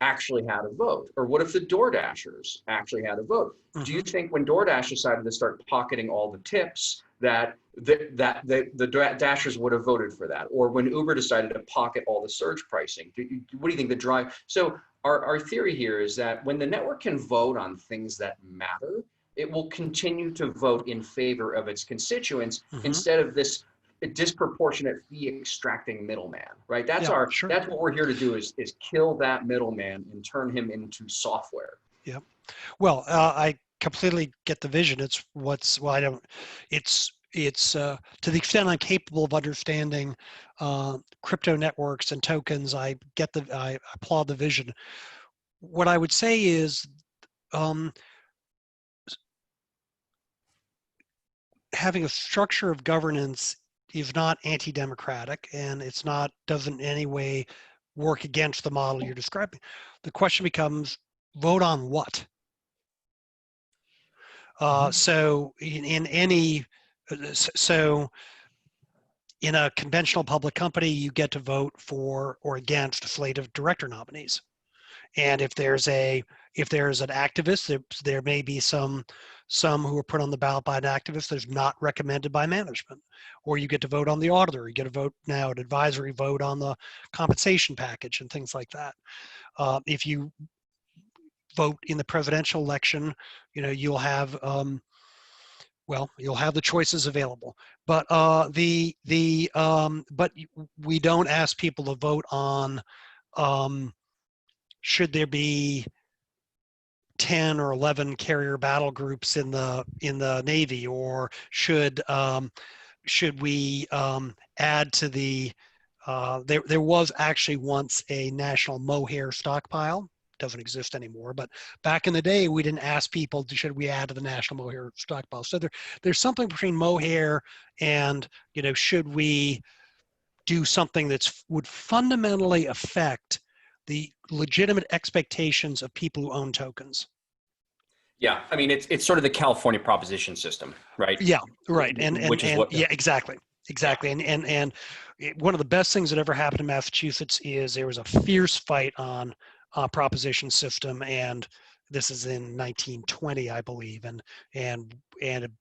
actually had a vote? Or what if the DoorDashers actually had a vote? Do you think when DoorDash decided to start pocketing all the tips that the Dashers would have voted for that? Or when Uber decided to pocket all the surge pricing, what do you think the drive? So our theory here is that when the network can vote on things that matter, it will continue to vote in favor of its constituents instead of this disproportionate fee extracting middleman, right? That's what we're here to do is kill that middleman and turn him into software. Well, I completely get the vision. It's what's well, I don't. It's to the extent I'm capable of understanding crypto networks and tokens. I applaud the vision. What I would say is um, having a structure of governance is not anti-democratic, and it's not doesn't in any way work against the model you're describing. The question becomes, vote on what? So in any so in a conventional public company, you get to vote for or against a slate of director nominees. And if there's an activist, there may be some who are put on the ballot by an activist that's not recommended by management. Or you get to vote on the auditor. You get to vote now an advisory vote on the compensation package and things like that. If you vote in the presidential election, you'll have you'll have the choices available, but but we don't ask people to vote on should there be 10 or 11 carrier battle groups in the Navy, or should we add to the there was actually once a national mohair stockpile. Doesn't exist anymore, but back in the day we didn't ask people should we add to the national mohair stockpile. So there's something between mohair and should we do something that's would fundamentally affect the legitimate expectations of people who own tokens. Yeah, I mean, it's sort of the California proposition system, right? Yeah, right. Which is what. Yeah, exactly. Yeah. And one of the best things that ever happened in Massachusetts is there was a fierce fight on proposition system, and this is in 1920, I believe, and it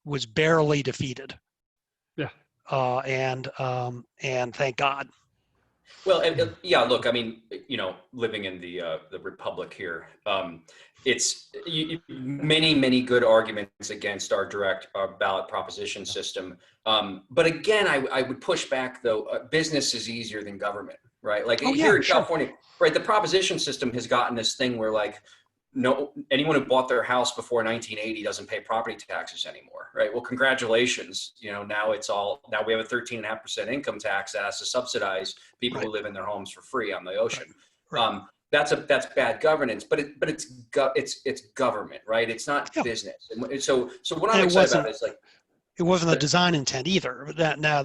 was barely defeated. Yeah. And thank God. Well, yeah. Look, I mean, living in the republic here, it's many good arguments against our direct ballot proposition system. But again, I would push back though. Business is easier than government, right? Like here in California, right? The proposition system has gotten this thing where anyone who bought their house before 1980 doesn't pay property taxes anymore, right? Well, congratulations. Now now we have a 13.5% income tax that has to subsidize people who live in their homes for free on the ocean. Right. That's bad governance, but it's government, right? It's not business. And so what I'm excited about is it wasn't the design intent either. That now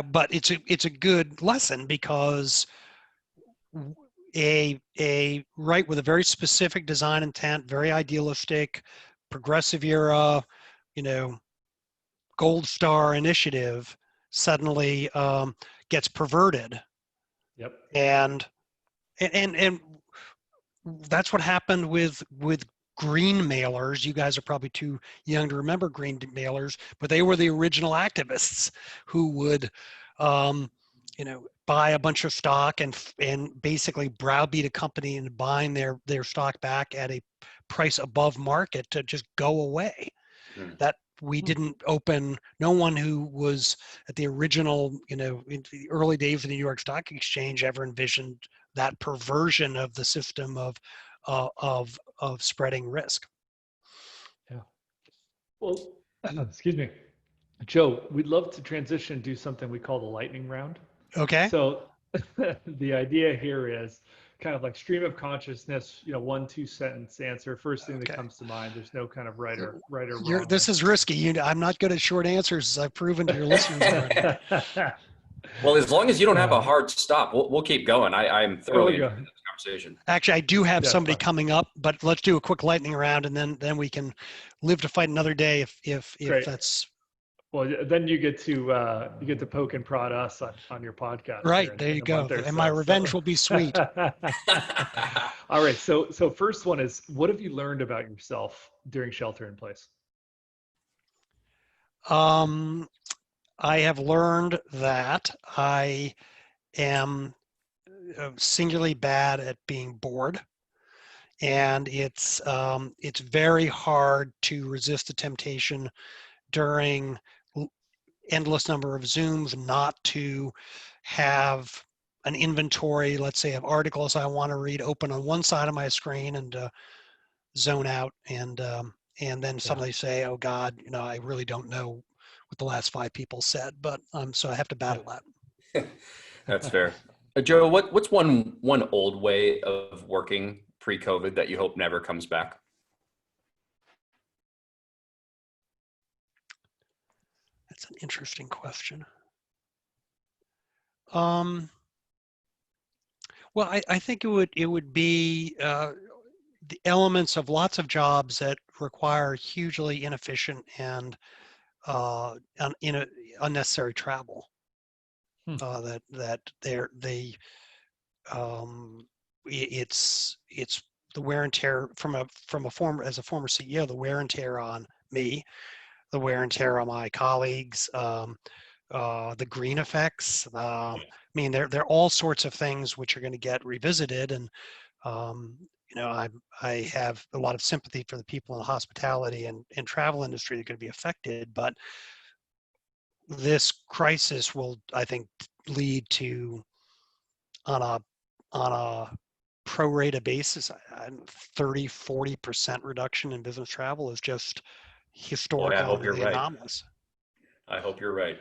but it's a good lesson, because a right with a very specific design intent, very idealistic, progressive era, gold star initiative suddenly gets perverted. Yep. And that's what happened with green mailers. You guys are probably too young to remember green mailers, but they were the original activists who would buy a bunch of stock and basically browbeat a company into buying their stock back at a price above market to just go away. That we didn't open, no one who was at the original, in the early days of the New York Stock Exchange ever envisioned that perversion of the system of spreading risk. Yeah. Well, excuse me, Joe, we'd love to transition and do something we call the lightning round. Okay. So the idea here is kind of like stream of consciousness, 1-2 sentence answer. First thing that comes to mind. There's no kind of right or wrong. This is risky. I'm not good at short answers, as I've proven to your listeners already. Well, as long as you don't have a hard stop, we'll keep going. I'm thoroughly enjoying this conversation. Actually, I do have somebody coming up, but let's do a quick lightning round, and then we can live to fight another day if that's. Well, then you get to poke and prod us on your podcast. Right, there you go. And my revenge will be sweet. All right. So first one is, what have you learned about yourself during shelter in place? I have learned that I am singularly bad at being bored, and it's very hard to resist the temptation during endless number of Zooms not to have an inventory, let's say, of articles I want to read open on one side of my screen and zone out, and then Yeah. suddenly say, oh God, I really don't know what the last 5 people said, but so I have to battle that. That's fair. Joe, what's one old way of working pre-COVID that you hope never comes back? That's an interesting question. Well, I think it would be the elements of lots of jobs that require hugely inefficient and unnecessary travel. Hmm. It's the wear and tear from a former CEO, the wear and tear on me, the wear and tear on my colleagues, the green effects. I mean, there are all sorts of things which are going to get revisited, and um, I have a lot of sympathy for the people in the hospitality and travel industry that are going to be affected, but this crisis will, I think, lead to on a pro rata basis, 30-40% reduction in business travel is just Boy, I historical hope and you're right. anomalous. I hope you're right.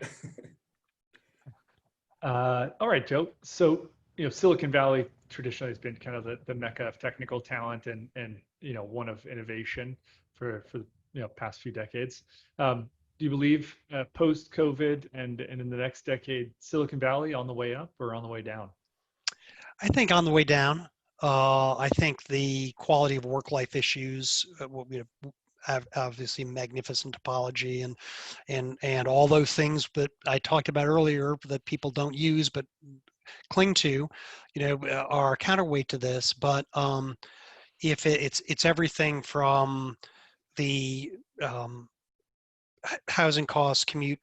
All right, Joe. So, Silicon Valley traditionally has been kind of the mecca of technical talent and one of innovation for past few decades. Do you believe post COVID and in the next decade, Silicon Valley on the way up or on the way down? I think on the way down. I think the quality of work-life issues will be have obviously magnificent topology and all those things that I talked about earlier that people don't use but cling to, are a counterweight to this. But if it's everything from the housing costs, commute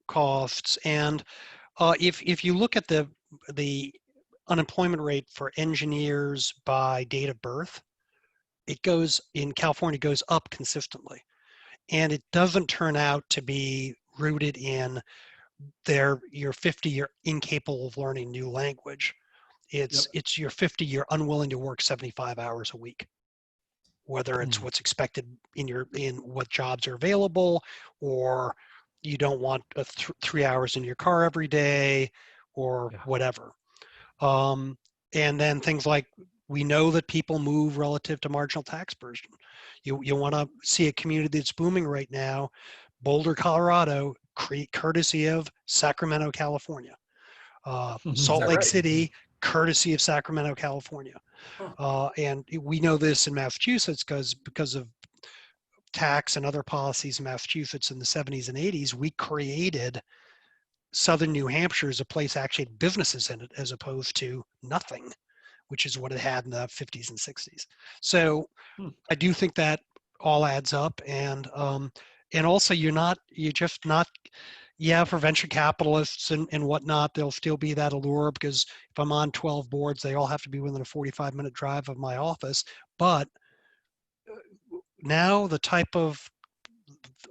costs, and if you look at the unemployment rate for engineers by date of birth, it goes in California goes up consistently, and it doesn't turn out to be rooted in you're 50, you're incapable of learning new language. Yep. It's you're 50, you're unwilling to work 75 hours a week, whether it's Hmm. what's expected in what jobs are available, or you don't want 3 hours in your car every day, or Yeah. whatever. Um, and then things like, we know that people move relative to marginal tax burden. You want to see a community that's booming right now, Boulder, Colorado, courtesy of Sacramento, California. Is Salt that Lake right? City, courtesy of Sacramento, California. Huh. And we know this in Massachusetts because of tax and other policies in Massachusetts in the 70s and 80s. We created Southern New Hampshire as a place actually had businesses in it as opposed to nothing, which is what it had in the 50s and 60s. So Hmm. I do think that all adds up, and also you're just not. Yeah, for venture capitalists and whatnot, there'll still be that allure because if I'm on 12 boards, they all have to be within a 45-minute drive of my office. But now the type of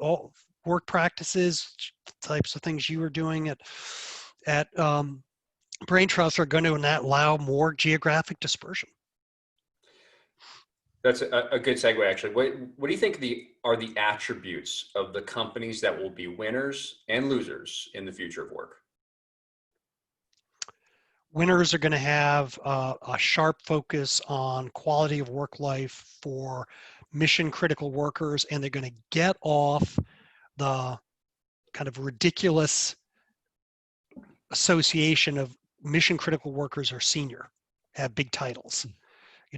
all work practices, types of things you were doing at Brain Trust are going to allow more geographic dispersion. That's a good segue, actually. What do you think are the attributes of the companies that will be winners and losers in the future of work? Winners are going to have a sharp focus on quality of work life for mission critical workers, and they're going to get off the kind of ridiculous association of mission critical workers are senior, have big titles.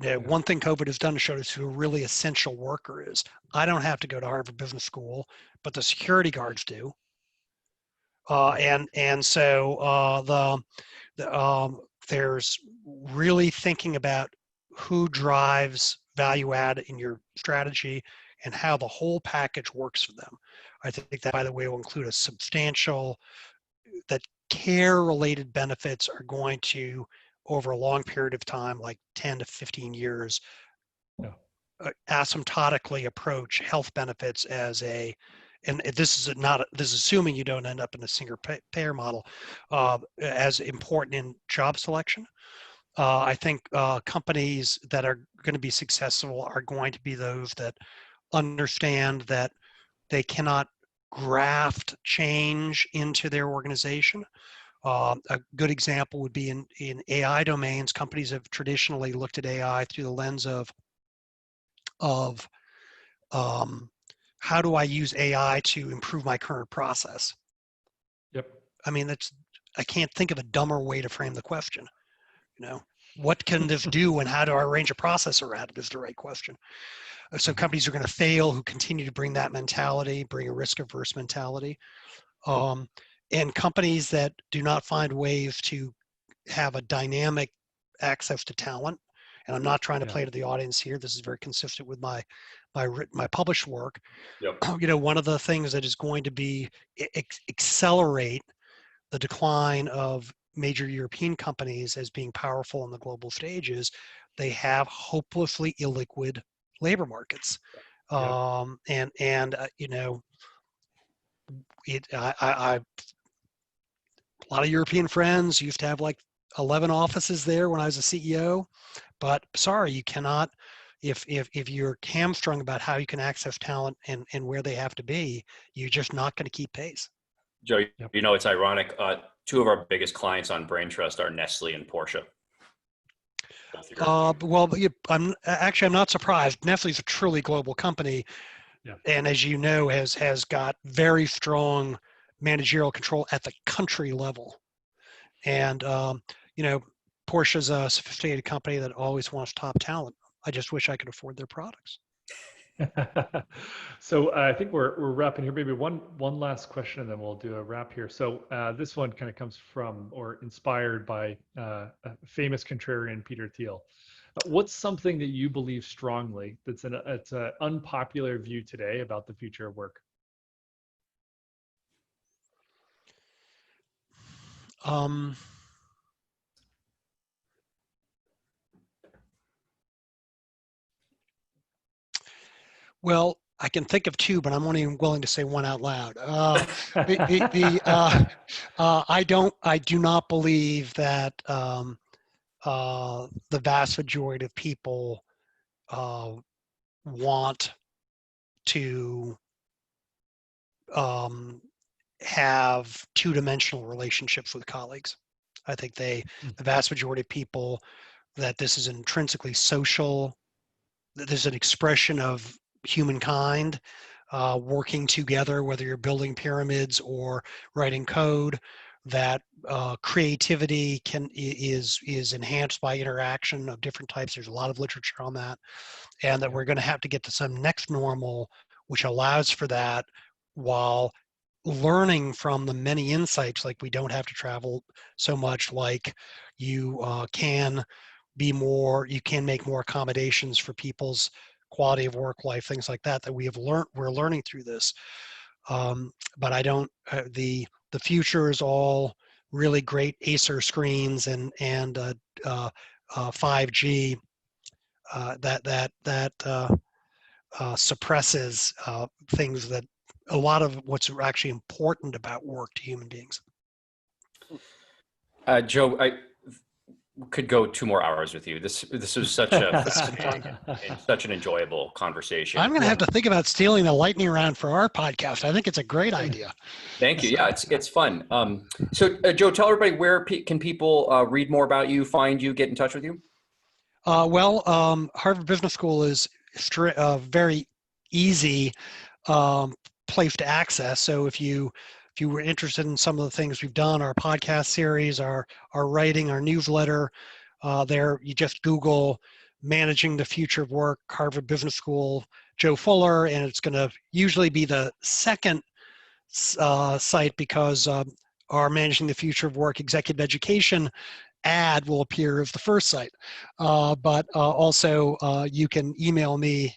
Yeah. One thing COVID has done to show us who a really essential worker is. I don't have to go to Harvard Business School, but the security guards do. And so there's really thinking about who drives value add in your strategy and how the whole package works for them. I think that, by the way, will include a substantial that care related benefits are going to, over a long period of time, like 10 to 15 years, Yeah. asymptotically approach health benefits as and this is assuming you don't end up in a single payer model, as important in job selection. I think companies that are going to be successful are going to be those that understand that they cannot graft change into their organization. A good example would be in AI domains. Companies have traditionally looked at AI through the lens of how do I use AI to improve my current process? Yep. I mean, I can't think of a dumber way to frame the question. What can this do and how do I arrange a process around it is the right question. So companies are going to fail who continue to bring that mentality, bring a risk-averse mentality. And companies that do not find ways to have a dynamic access to talent, and I'm not trying to play to the audience here. This is very consistent with my published work. Yep. One of the things that is going to be accelerate the decline of major European companies as being powerful on the global stage is they have hopelessly illiquid labor markets. A lot of European friends used to have like 11 offices there when I was a CEO, but sorry, you cannot, if you're hamstrung about how you can access talent and where they have to be, you're just not going to keep pace. Joe, it's ironic. Two of our biggest clients on Brain Trust are Nestle and Porsche. Well, I'm not surprised. Nestle's a truly global company, and as you know, has got very strong managerial control at the country level. And Porsche's a sophisticated company that always wants top talent. I just wish I could afford their products. So I think we're wrapping here. Maybe one last question, and then we'll do a wrap here. So this one kind of comes from or inspired by a famous contrarian, Peter Thiel. What's something that you believe strongly that's it's an unpopular view today about the future of work? Well, I can think of two, but I'm only willing to say one out loud. I do not believe that the vast majority of people want to have two-dimensional relationships with colleagues. I think the vast majority of people, that this is intrinsically social, that there's an expression of humankind working together, whether you're building pyramids or writing code, that creativity is enhanced by interaction of different types. There's a lot of literature on that, and that we're going to have to get to some next normal which allows for that, while learning from the many insights, like we don't have to travel so much, like you can make more accommodations for people's quality of work life, things like that we're learning through this. But I don't, the future is all really great Acer screens and 5G that suppresses things that a lot of what's actually important about work to human beings. Joe, I could go 2 more hours with you. This was such a such an enjoyable conversation. I'm going to have to think about stealing the lightning round for our podcast. I think it's a great idea. Thank you. Yeah, it's fun. So Joe, tell everybody where can people read more about you, find you, get in touch with you? Harvard Business School is very easy place to access. So if you were interested in some of the things we've done, our podcast series, our writing, our newsletter, there you just Google "Managing the Future of Work, Harvard Business School, Joe Fuller," and it's going to usually be the second site, because our Managing the Future of Work Executive Education ad will appear as the first site. But also you can email me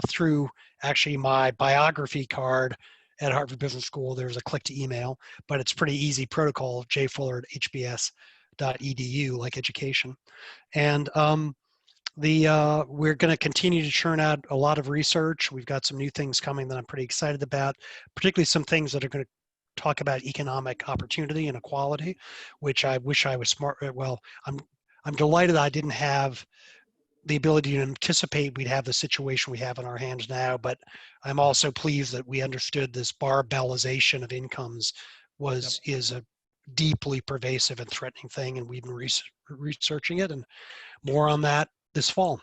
through actually my biography card at Harvard Business School. There's a click to email, but it's pretty easy protocol, jfuller@hbs.edu, like education. And We're going to continue to churn out a lot of research. We've got some new things coming that I'm pretty excited about, particularly some things that are going to talk about economic opportunity and equality, which I wish I was smart. Well, I'm delighted I didn't have the ability to anticipate we'd have the situation we have in our hands now, but I'm also pleased that we understood this barbellization of incomes is a deeply pervasive and threatening thing, and we've been researching it, and more on that this fall.